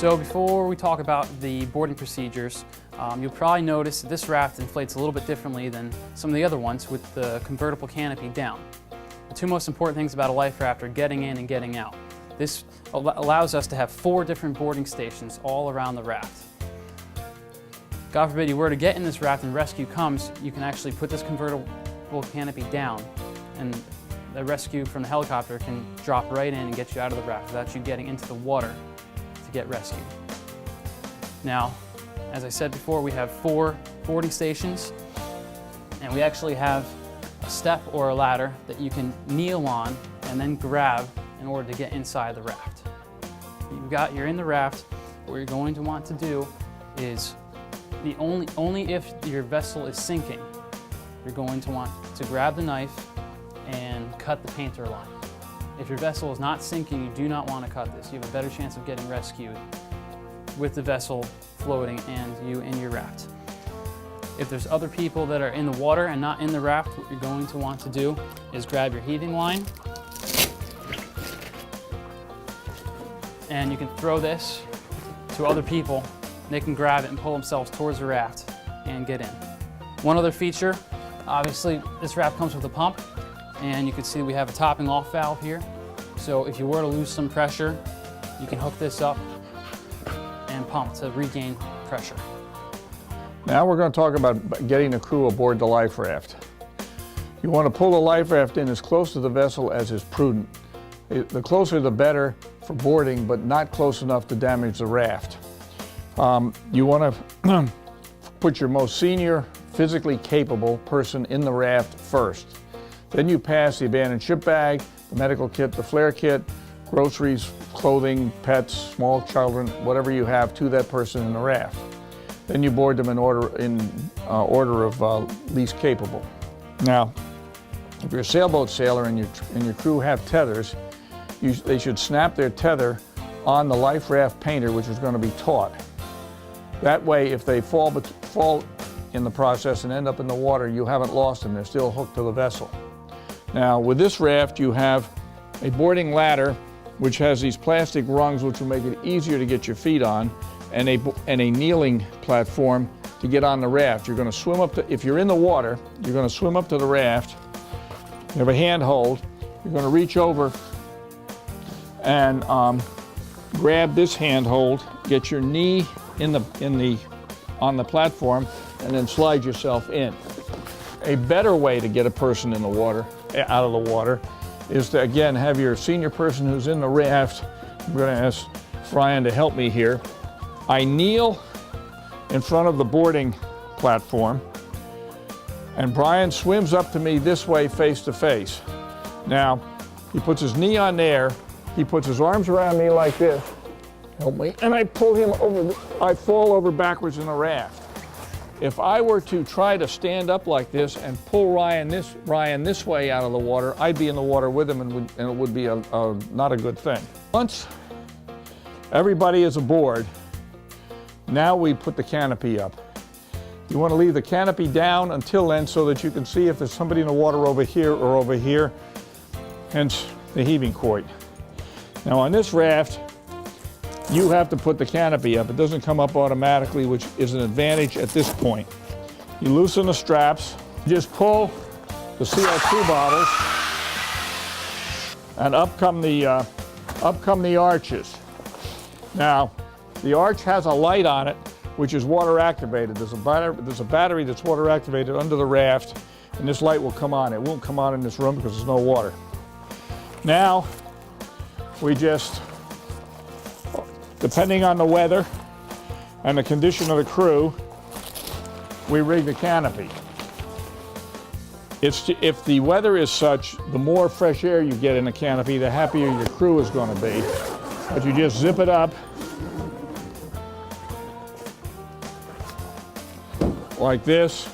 So before we talk about the boarding procedures, you'll probably notice that this raft inflates a little bit differently than some of the other ones with the convertible canopy down. The two most important things about a life raft are getting in and getting out. This allows us to have 4 different boarding stations all around the raft. God forbid you were to get in this raft and rescue comes, you can actually put this convertible canopy down and the rescue from the helicopter can drop right in and get you out of the raft without you getting into the water to get rescued. Now, as I said before, we have 4 boarding stations, and we actually have a step or a ladder that you can kneel on and then grab in order to get inside the raft. You're in the raft. What you're going to want to do is only if your vessel is sinking, you're going to want to grab the knife and cut the painter line. If your vessel is not sinking, you do not want to cut this. You have a better chance of getting rescued with the vessel floating and you in your raft. If there's other people that are in the water and not in the raft, what you're going to want to do is grab your heaving line and you can throw this to other people. They can grab it and pull themselves towards the raft and get in. One other feature, obviously this raft comes with a pump, and you can see we have a topping off valve here. So if you were to lose some pressure, you can hook this up and pump to regain pressure. Now we're going to talk about getting the crew aboard the life raft. You want to pull the life raft in as close to the vessel as is prudent. The closer the better for boarding, but not close enough to damage the raft. You want to put your most senior, physically capable person in the raft first. Then you pass the abandoned ship bag, the medical kit, the flare kit, groceries, clothing, pets, small children, whatever you have to that person in the raft. Then you board them in order of least capable. Now, if you're a sailboat sailor and your crew have tethers, they should snap their tether on the life raft painter, which is going to be taut. That way, if they fall in the process and end up in the water, you haven't lost them. They're still hooked to the vessel. Now, with this raft, you have a boarding ladder, which has these plastic rungs, which will make it easier to get your feet on, and a kneeling platform to get on the raft. You're going to swim up to, if you're in the water, you're going to swim up to the raft. You have a handhold. You're going to reach over and grab this handhold, get your knee on the platform, and then slide yourself in. A better way to get a person in the water, out of the water, is to again have your senior person who's in the raft. I'm going to ask Brian to help me here. I kneel in front of the boarding platform, and Brian swims up to me this way, face to face. Now, he puts his knee on there, he puts his arms around me like this, help me, and I pull him over, I fall over backwards in the raft. If I were to try to stand up like this and pull Ryan this way out of the water, I'd be in the water with him and it would be not a good thing. Once everybody is aboard, now we put the canopy up. You want to leave the canopy down until then so that you can see if there's somebody in the water over here or over here, hence the heaving cord. Now on this raft, you have to put the canopy up. It doesn't come up automatically, which is an advantage at this point. You loosen the straps, just pull the CO2 bottles, and up come the arches. Now, the arch has a light on it, which is water activated. There's a battery that's water activated under the raft, and this light will come on. It won't come on in this room because there's no water. Now, we just, depending on the weather and the condition of the crew, we rig the canopy. If the weather is such, the more fresh air you get in the canopy, the happier your crew is going to be. But you just zip it up like this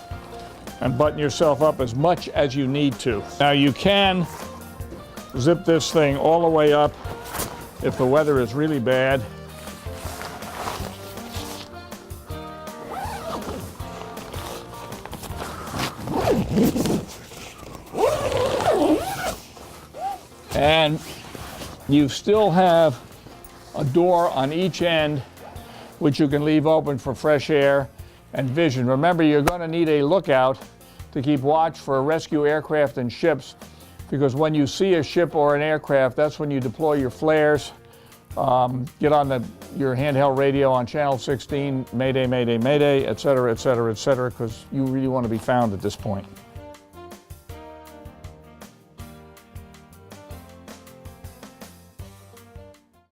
and button yourself up as much as you need to. Now you can zip this thing all the way up if the weather is really bad. And you still have a door on each end which you can leave open for fresh air and vision. Remember, you're going to need a lookout to keep watch for rescue aircraft and ships, because when you see a ship or an aircraft, that's when you deploy your flares. Get on your handheld radio on channel 16, Mayday, Mayday, Mayday, et cetera, et cetera, et cetera, because you really want to be found at this point.